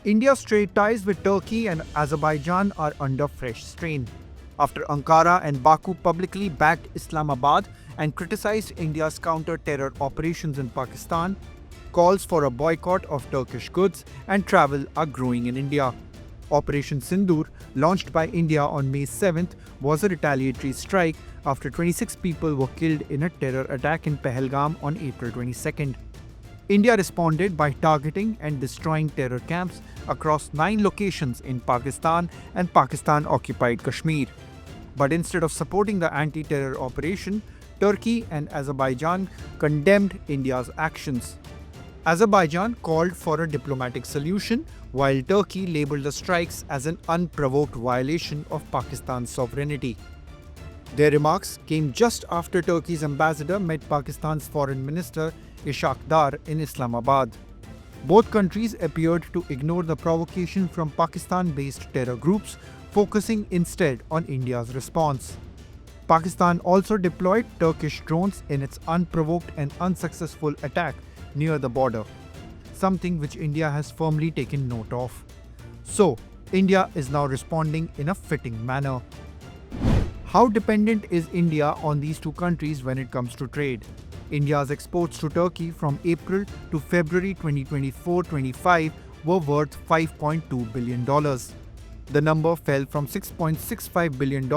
India's trade ties with Turkey and Azerbaijan are under fresh strain after Ankara and Baku publicly backed Islamabad and criticized India's counter-terror operations in Pakistan. Calls for a boycott of Turkish goods and travel are growing in India. Operation Sindoor, launched by India on May 7th, was a retaliatory strike after 26 people were killed in a terror attack in Pahalgam on April 22nd. India responded by targeting and destroying terror camps across 9 locations in Pakistan and Pakistan-occupied Kashmir. But instead of supporting the anti-terror operation, Turkey and Azerbaijan condemned India's actions. Azerbaijan called for a diplomatic solution, while Turkey labelled the strikes as an unprovoked violation of Pakistan's sovereignty. Their remarks came just after Turkey's ambassador met Pakistan's foreign minister Ishaq Dar in Islamabad. Both countries appeared to ignore the provocation from Pakistan-based terror groups, focusing instead on India's response. Pakistan also deployed Turkish drones in its unprovoked and unsuccessful attack near the border, something which India has firmly taken note of. So, India is now responding in a fitting manner. How dependent is India on these two countries when it comes to trade? India's exports to Turkey from April to February 2024-25 were worth $5.2 billion. The number fell from $6.65 billion,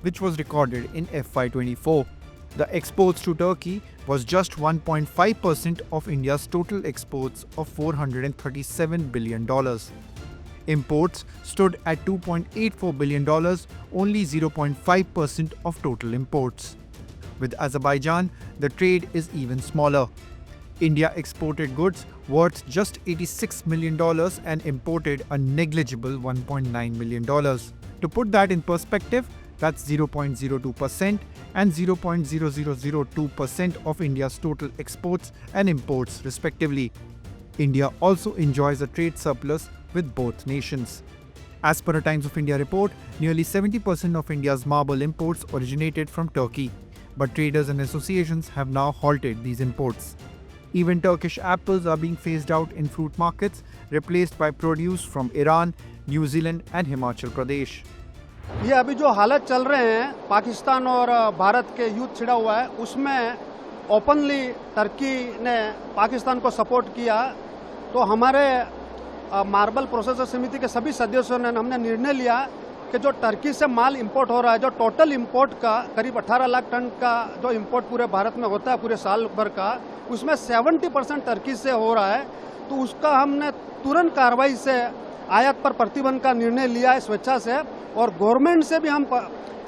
which was recorded in FY24. The exports to Turkey was just 1.5% of India's total exports of $437 billion. Imports stood at $2.84 billion, only 0.5% of total imports. With Azerbaijan, the trade is even smaller. India exported goods worth just $86 million and imported a negligible $1.9 million. To put that in perspective, that's 0.02% and 0.0002% of India's total exports and imports respectively. India also enjoys a trade surplus with both nations. As per a Times of India report, nearly 70% of India's marble imports originated from Turkey, but traders and associations have now halted these imports. Even Turkish apples are being phased out in fruit markets, replaced by produce from Iran, New Zealand and Himachal Pradesh. ये अभी जो हालत चल रहे हैं पाकिस्तान और भारत के युद्ध छिड़ा हुआ है उसमें ओपनली टर्की ने पाकिस्तान को सपोर्ट किया तो हमारे मार्बल प्रोसेसर समिति के सभी सदस्यों ने हमने निर्णय लिया कि जो टर्की से माल इंपोर्ट हो रहा है जो टोटल इंपोर्ट का करीब 18 लाख टन का जो इंपोर्ट पूरे भारत में होता है पूरे साल भर का उसमें 70% टर्की से हो रहा है तो उसका हमने तुरंत कार्रवाई से आयात पर प्रतिबंध का निर्णय लिया है स्वेच्छा से और गवर्नमेंट से भी हम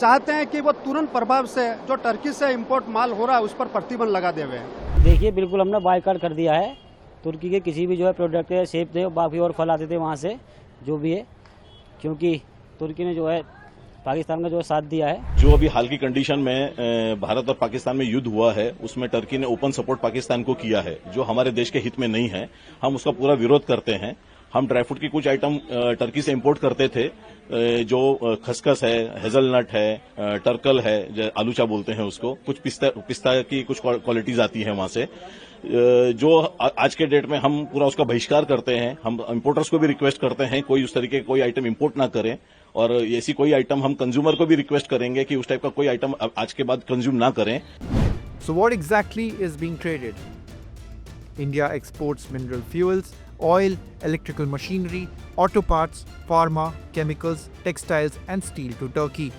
चाहते हैं कि वो तुरंत प्रभाव से जो टर्की से इंपोर्ट माल हो रहा है उस पर प्रतिबंध लगा देवे। देखिए बिल्कुल हमने बायकॉट कर दिया है तुर्की के किसी भी जो है प्रोडक्ट है सेब थे बाकी और फल आते थे वहाँ से जो भी है क्योंकि तुर्की ने जो है पाकिस्तान का जो साथ दिया है। जो अभी हाल की कंडीशन में भारत और पाकिस्तान में युद्ध हुआ है उसमें टर्की ने ओपन सपोर्ट पाकिस्तान को किया है जो हमारे देश के हित में नहीं है। हम उसका पूरा विरोध करते हैं। हम ड्राई फ्रूट की कुछ आइटम टर्की से इंपोर्ट करते थे जो खसखस है हेजलनट है टर्कल है आलूचा बोलते हैं उसको कुछ पिस्ता की कुछ क्वालिटीज आती है वहां से जो आज के डेट में हम पूरा उसका बहिष्कार करते हैं। हम इंपोर्टर्स को भी रिक्वेस्ट करते हैं कोई उस तरीके कोई आइटम इंपोर्ट ना करें और ऐसी कोई आइटम हम कंज्यूमर को भी रिक्वेस्ट करेंगे कि उस टाइप का कोई आइटम आज के बाद कंज्यूम ना करें। So what exactly is being traded? India exports mineral fuels, oil, electrical machinery, auto parts, pharma, chemicals, textiles and steel to Turkey.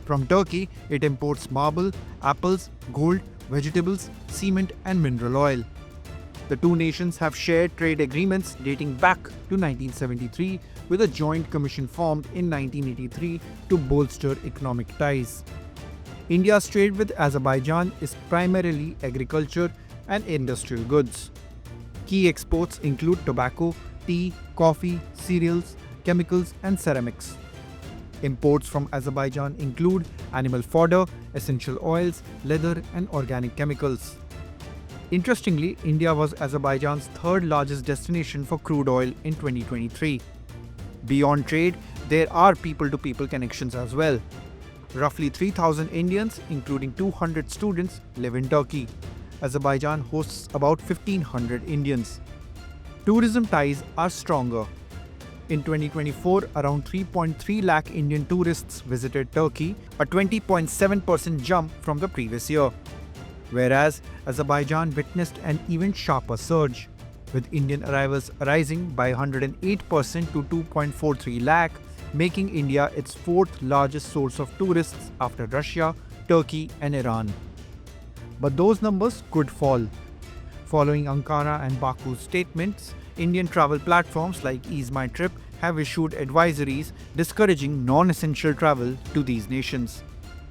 From Turkey, it imports marble, apples, gold, vegetables, cement and mineral oil. The two nations have shared trade agreements dating back to 1973 with a joint commission formed in 1983 to bolster economic ties. India's trade with Azerbaijan is primarily agriculture and industrial goods. Key exports include tobacco, tea, coffee, cereals, chemicals and ceramics. Imports from Azerbaijan include animal fodder, essential oils, leather and organic chemicals. Interestingly, India was Azerbaijan's third largest destination for crude oil in 2023. Beyond trade, there are people-to-people connections as well. Roughly 3,000 Indians, including 200 students, live in Turkey. Azerbaijan hosts about 1,500 Indians. Tourism ties are stronger. In 2024, around 3.3 lakh Indian tourists visited Turkey, a 20.7% jump from the previous year. Whereas Azerbaijan witnessed an even sharper surge, with Indian arrivals rising by 108% to 2.43 lakh, making India its fourth largest source of tourists after Russia, Turkey and Iran. But those numbers could fall. Following Ankara and Baku's statements, Indian travel platforms like Ease My Trip have issued advisories discouraging non-essential travel to these nations.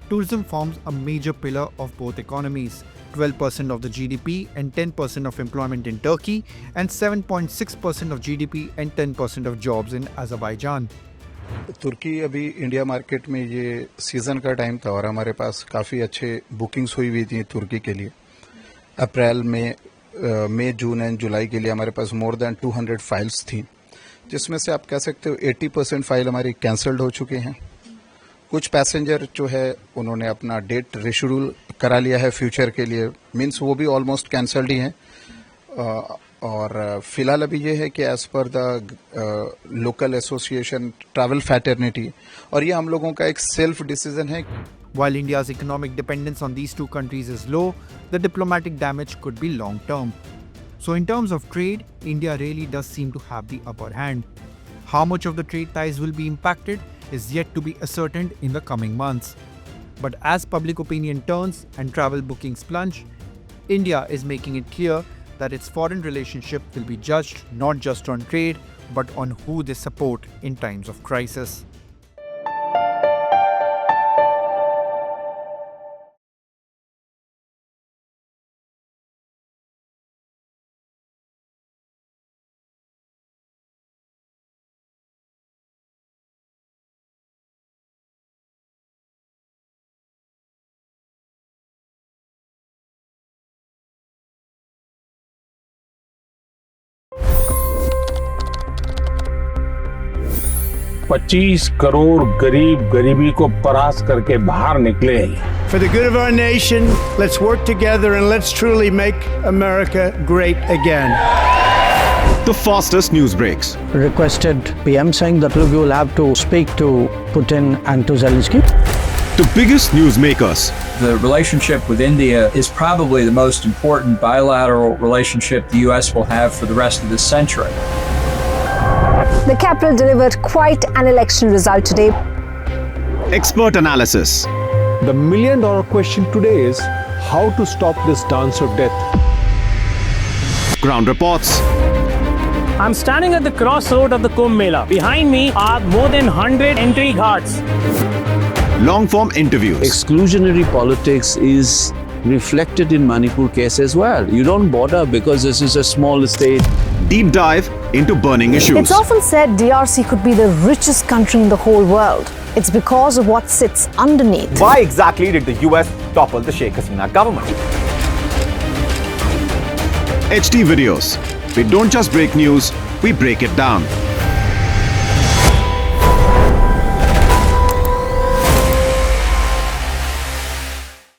Tourism forms a major pillar of both economies, 12% of the GDP and 10% of employment in Turkey, and 7.6% of GDP and 10% of jobs in Azerbaijan. तुर्की अभी India market में ये season का time था और हमारे पास काफ़ी अच्छे bookings हुई थी तुर्की के लिए। अप्रैल में मई जून एंड जुलाई के लिए हमारे पास मोर देन 200 फाइल्स थी, जिसमें से आप कह सकते हो 80% फाइल हमारी कैंसल्ड हो चुके हैं। कुछ पैसेंजर जो है उन्होंने अपना डेट रिशेड्यूल करा लिया है फ्यूचर के लिए, मीन्स वो भी ऑलमोस्ट कैंसल्ड ही हैं। और फिलहाल अभी ये है कि एज पर the local association travel fraternity, और ये हम लोगों का एक सेल्फ डिसीजन है। While India's economic dependence on these two countries is low, the diplomatic damage could be long-term. So in terms of trade, India really does seem to have the upper hand. How much of the trade ties will be impacted is yet to be ascertained in the coming months. But as public opinion turns and travel bookings plunge, India is making it clear that its foreign relationship will be judged not just on trade, but on who they support in times of crisis. $25 crore गरीब गरीबी को परास्त करके बाहर निकले। For the good of our nation, let's work together and let's truly make America great again. The fastest news breaks. Requested PM saying that look, you will have to speak to Putin and to Zelensky. The biggest news makers. The relationship with India is probably the most important bilateral relationship the US will have for the rest of this century. The capital delivered quite an election result today. Expert analysis. The million-dollar question today is how to stop this dance of death. Ground reports. I'm standing at the crossroad of the Kumbh Mela. Behind me are more than 100 entry ghats. Long-form interviews. Exclusionary politics is reflected in Manipur case as well. You don't bother because this is a small state. Deep dive into burning issues. It's often said DRC could be the richest country in the whole world. It's because of what sits underneath. Why exactly did the US topple the Sheikh Hasina government? HT videos. We don't just break news, we break it down.